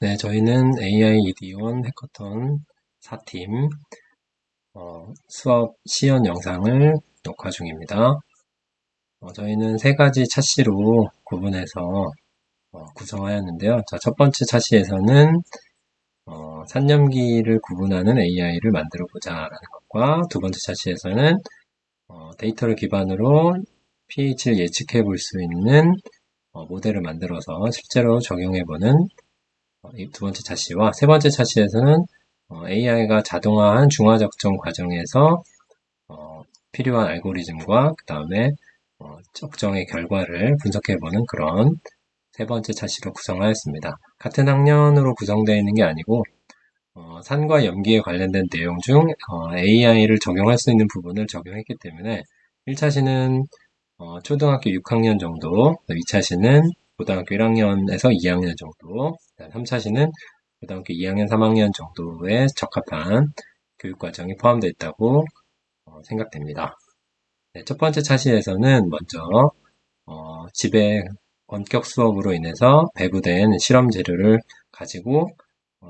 네, 저희는 AI ED1 해커톤 4팀 수업 시연 영상을 녹화 중입니다. 저희는 세 가지 차시로 구분해서 구성하였는데요. 자, 첫 번째 차시에서는 산념기를 구분하는 AI를 만들어 보자라는 것과, 두 번째 차시에서는 데이터를 기반으로 pH를 예측해 볼 수 있는 모델을 만들어서 실제로 적용해 보는 이 두 번째 차시와, 세 번째 차시에서는 AI가 자동화한 중화적정 과정에서 필요한 알고리즘과 그 다음에 적정의 결과를 분석해보는 그런 세 번째 차시로 구성하였습니다. 같은 학년으로 구성되어 있는 게 아니고 산과 염기에 관련된 내용 중 AI를 적용할 수 있는 부분을 적용했기 때문에 1차시는 초등학교 6학년 정도, 2차시는 고등학교 1학년에서 2학년 정도, 3차시는 고등학교 2학년, 3학년 정도에 적합한 교육과정이 포함되어 있다고 생각됩니다. 네, 첫 번째 차시에서는 먼저 집에 원격 수업으로 인해서 배부된 실험 재료를 가지고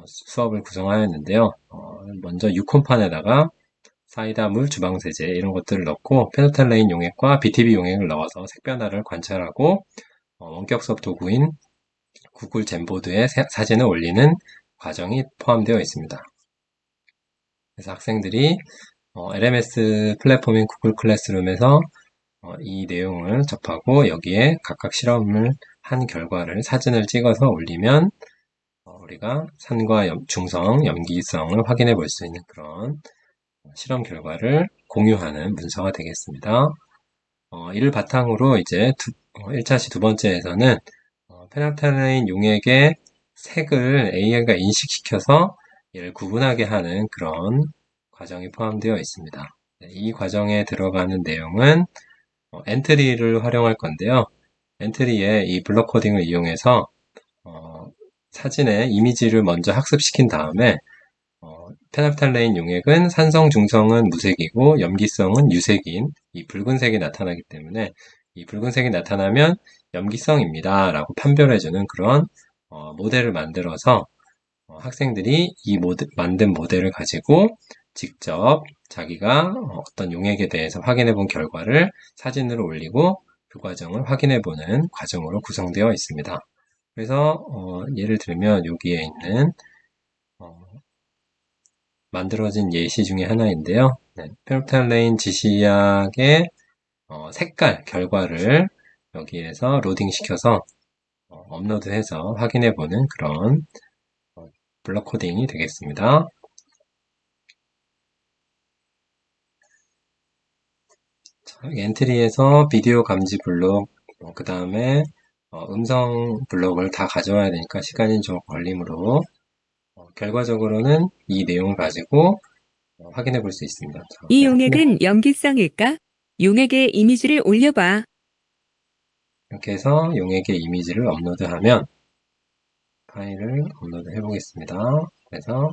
수업을 구성하였는데요. 먼저 6홈판에다가 사이다, 물, 주방세제 이런 것들을 넣고 페노탈레인 용액과 BTB 용액을 넣어서 색변화를 관찰하고 원격 수업 도구인 구글 젠보드에 사진을 올리는 과정이 포함되어 있습니다. 그래서 학생들이 LMS 플랫폼인 구글 클래스룸에서 이 내용을 접하고 여기에 각각 실험을 한 결과를 사진을 찍어서 올리면 우리가 산과 중성, 염기성을 확인해 볼 수 있는 그런 실험 결과를 공유하는 문서가 되겠습니다. 이를 바탕으로 이제 1차시 두 번째에서는 페나탈레인 용액의 색을 AI가 인식시켜서 얘를 구분하게 하는 그런 과정이 포함되어 있습니다. 이 과정에 들어가는 내용은 엔트리를 활용할 건데요. 엔트리에 이 블록 코딩을 이용해서 사진의 이미지를 먼저 학습시킨 다음에 페납탈레인 용액은 산성, 중성은 무색이고 염기성은 유색인 이 붉은색이 나타나기 때문에 이 붉은색이 나타나면 염기성입니다 라고 판별해주는 그런 모델을 만들어서 학생들이 이 만든 모델을 가지고 직접 자기가 어떤 용액에 대해서 확인해 본 결과를 사진으로 올리고 그 과정을 확인해 보는 과정으로 구성되어 있습니다. 그래서 예를 들면 여기에 있는 만들어진 예시 중에 하나인데요. 네, 페롭탈레인 지시약의 색깔 결과를 여기에서 로딩 시켜서 업로드해서 확인해 보는 그런 블록 코딩이 되겠습니다. 자, 엔트리에서 비디오 감지 블록, 그 다음에 음성 블록을 다 가져와야 되니까 시간이 좀 걸리므로 결과적으로는 이 내용을 가지고 확인해 볼 수 있습니다. 자, 이 용액은 염기성일까? 용액의 이미지를 올려봐. 이렇게 해서 용액의 이미지를 업로드하면 파일을 업로드 해 보겠습니다. 그래서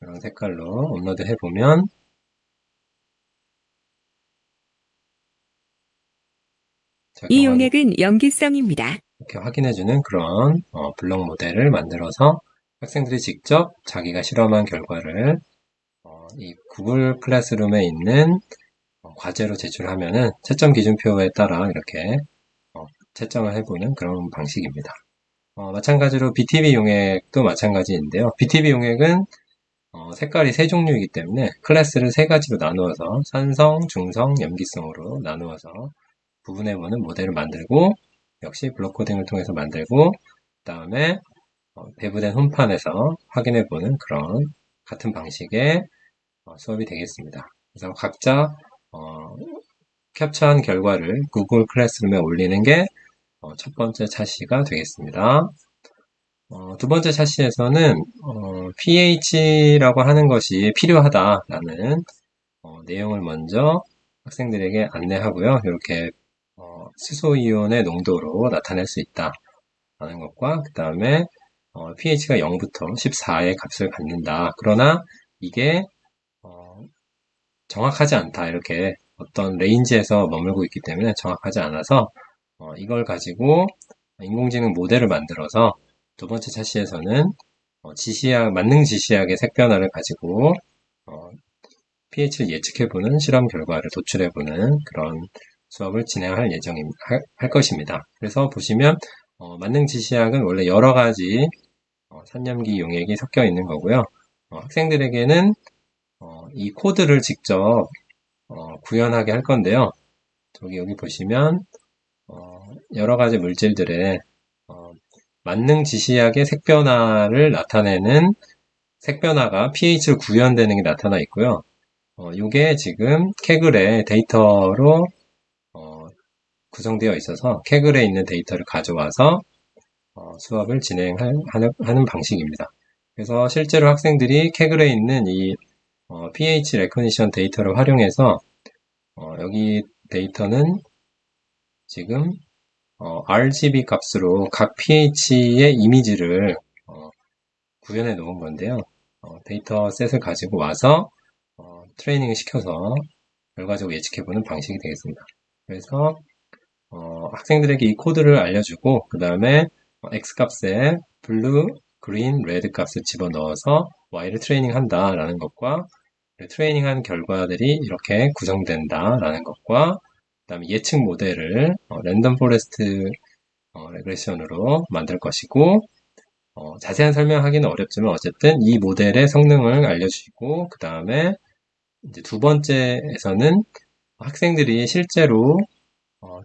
이런 색깔로 업로드 해 보면 이 용액은 염기성입니다. 이렇게 확인해주는 그런 블록 모델을 만들어서 학생들이 직접 자기가 실험한 결과를 이 구글 클래스룸에 있는 과제로 제출하면은 채점 기준표에 따라 이렇게 채점을 해보는 그런 방식입니다. 마찬가지로 BTB 용액도 마찬가지인데요. BTB 용액은 색깔이 세 종류이기 때문에 클래스를 세 가지로 나누어서 산성, 중성, 염기성으로 나누어서 구분해보는 모델을 만들고 역시 블록 코딩을 통해서 만들고 그 다음에 배부된 홈판에서 확인해보는 그런 같은 방식의 수업이 되겠습니다. 그래서 각자 캡처한 결과를 구글 클래스룸에 올리는 게 첫 번째 차시가 되겠습니다. 두 번째 차시에서는 pH라고 하는 것이 필요하다라는 내용을 먼저 학생들에게 안내하고요. 이렇게 수소이온의 농도로 나타낼 수 있다라는 것과 그 다음에 pH가 0부터 14의 값을 갖는다. 그러나 이게 정확하지 않다. 이렇게 어떤 레인지에서 머물고 있기 때문에 정확하지 않아서 이걸 가지고 인공지능 모델을 만들어서 두 번째 차시에서는 만능 지시학의 색변화를 가지고 pH를 예측해보는 실험 결과를 도출해보는 그런 수업을 진행할 할 것입니다. 그래서 보시면 만능 지시학은 원래 여러 가지 산염기 용액이 섞여 있는 거고요. 학생들에게는 이 코드를 직접 구현하게 할 건데요. 여기 보시면 여러 가지 물질들의 만능 지시약의 색변화를 나타내는 색변화가 pH로 구현되는 게 나타나 있고요. 이게 지금 케글의 데이터로 구성되어 있어서 케글에 있는 데이터를 가져와서 수업을 진행하는 방식입니다. 그래서 실제로 학생들이 케글에 있는 이 pH 레코니션 데이터를 활용해서 여기 데이터는 지금 RGB 값으로 각 pH의 이미지를 구현해 놓은 건데요. 데이터 셋을 가지고 와서 트레이닝을 시켜서 결과적으로 예측해보는 방식이 되겠습니다. 그래서 학생들에게 이 코드를 알려주고 그 다음에 X값에 블루, 그린, 레드 값을 집어넣어서 Y를 트레이닝한다 라는 것과 트레이닝한 결과들이 이렇게 구성된다 라는 것과 그 다음에 예측 모델을 랜덤 포레스트 레그레션으로 만들 것이고 자세한 설명하기는 어렵지만 어쨌든 이 모델의 성능을 알려주시고 그 다음에 이제 두 번째에서는 학생들이 실제로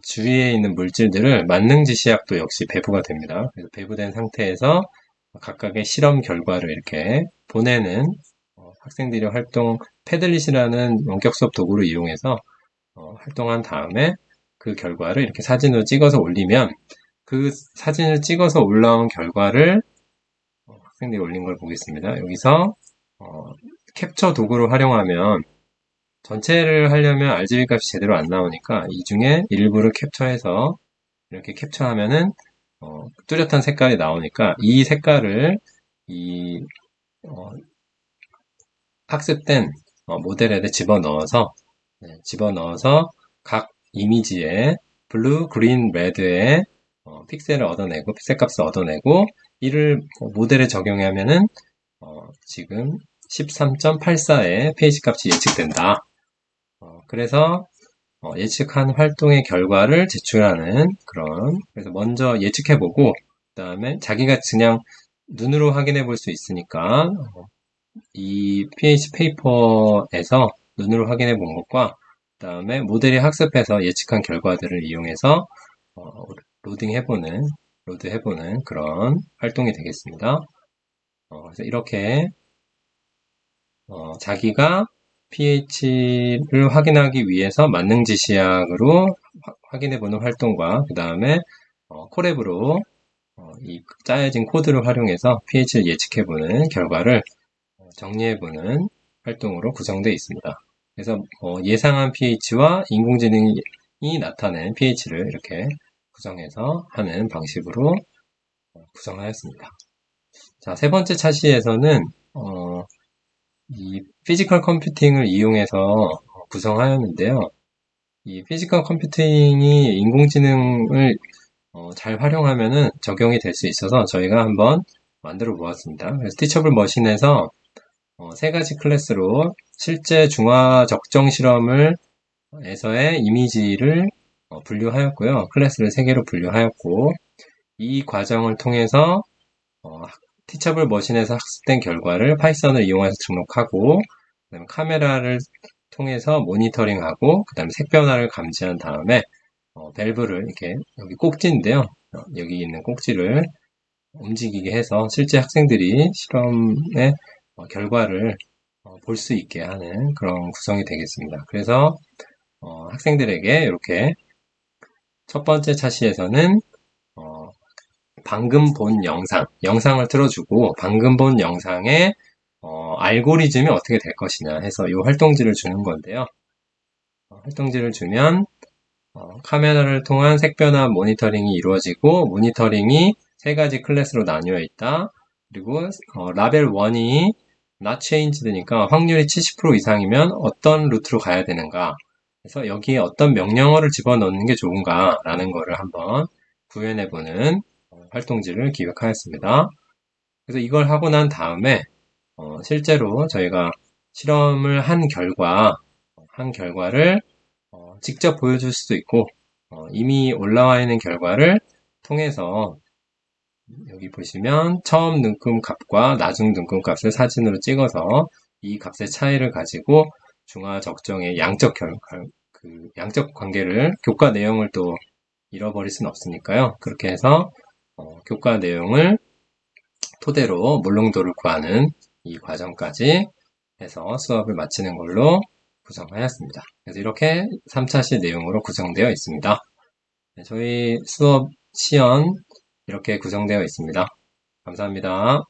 주위에 있는 물질들을 만능 지시약도 역시 배부가 됩니다. 그래서 배부된 상태에서 각각의 실험 결과를 이렇게 보내는 학생들의 패들릿이라는 원격 수업 도구를 이용해서 활동한 다음에 그 결과를 이렇게 사진으로 찍어서 올리면 그 사진을 찍어서 올라온 결과를 학생들이 올린 걸 보겠습니다. 여기서 캡처 도구를 활용하면 전체를 하려면 RGB 값이 제대로 안 나오니까 이 중에 일부를 캡처해서 이렇게 캡처하면은 뚜렷한 색깔이 나오니까 이 색깔을 학습된 모델에 집어넣어서 각 이미지에 블루, 그린, 레드의 픽셀을 얻어내고 픽셀 값을 얻어내고 이를 모델에 적용하면은 지금 13.84의 pH 값이 예측된다. 그래서 예측한 활동의 결과를 제출하는 그래서 먼저 예측해보고 그 다음에 자기가 그냥 눈으로 확인해 볼 수 있으니까 이 pH 페이퍼에서 눈으로 확인해 본 것과 그 다음에 모델이 학습해서 예측한 결과들을 이용해서 로드해보는 그런 활동이 되겠습니다. 그래서 이렇게 자기가 pH를 확인하기 위해서 만능 지시약으로 확인해보는 활동과 그 다음에 콜앱으로 이 짜여진 코드를 활용해서 pH를 예측해보는 결과를 정리해보는 활동으로 구성되어 있습니다. 그래서 예상한 pH와 인공지능이 나타낸 pH를 이렇게 구성해서 하는 방식으로 구성하였습니다. 자, 세 번째 차시에서는 이 피지컬 컴퓨팅을 이용해서 구성하였는데요. 이 피지컬 컴퓨팅이 인공지능을 잘 활용하면은 적용이 될 수 있어서 저희가 한번 만들어 보았습니다. 그래서 티처블 머신에서 세 가지 클래스로 실제 중화 적정 실험을 에서의 이미지를 분류하였고요. 클래스를 세 개로 분류하였고 이 과정을 통해서 티처블 머신에서 학습된 결과를 파이썬을 이용해서 등록하고 그다음에 카메라를 통해서 모니터링하고 그다음에 색 변화를 감지한 다음에 밸브를 이렇게 여기 꼭지인데요. 여기 있는 꼭지를 움직이게 해서 실제 학생들이 실험의 결과를 볼 수 있게 하는 그런 구성이 되겠습니다. 그래서 학생들에게 이렇게 첫 번째 차시에서는 방금 본 영상을 틀어주고 방금 본 영상의 알고리즘이 어떻게 될 것이냐 해서 이 활동지를 주는 건데요. 활동지를 주면 카메라를 통한 색변화 모니터링이 이루어지고 모니터링이 세 가지 클래스로 나뉘어 있다. 그리고 라벨 1이 not changed니까 확률이 70% 이상이면 어떤 루트로 가야 되는가 그래서 여기에 어떤 명령어를 집어넣는 게 좋은가 라는 거를 한번 구현해보는 활동지를 기획하였습니다. 그래서 이걸 하고 난 다음에 실제로 저희가 실험을 한 결과를 직접 보여줄 수도 있고 이미 올라와 있는 결과를 통해서 여기 보시면 처음 눈금 값과 나중 눈금 값을 사진으로 찍어서 이 값의 차이를 가지고 중화 적정의 양적 관계를 교과 내용을 또 잃어버릴 수는 없으니까요. 그렇게 해서 교과 내용을 토대로 몰롱도를 구하는 이 과정까지 해서 수업을 마치는 걸로 구성하였습니다. 그래서 이렇게 3차시 내용으로 구성되어 있습니다. 네, 저희 수업 시연 이렇게 구성되어 있습니다. 감사합니다.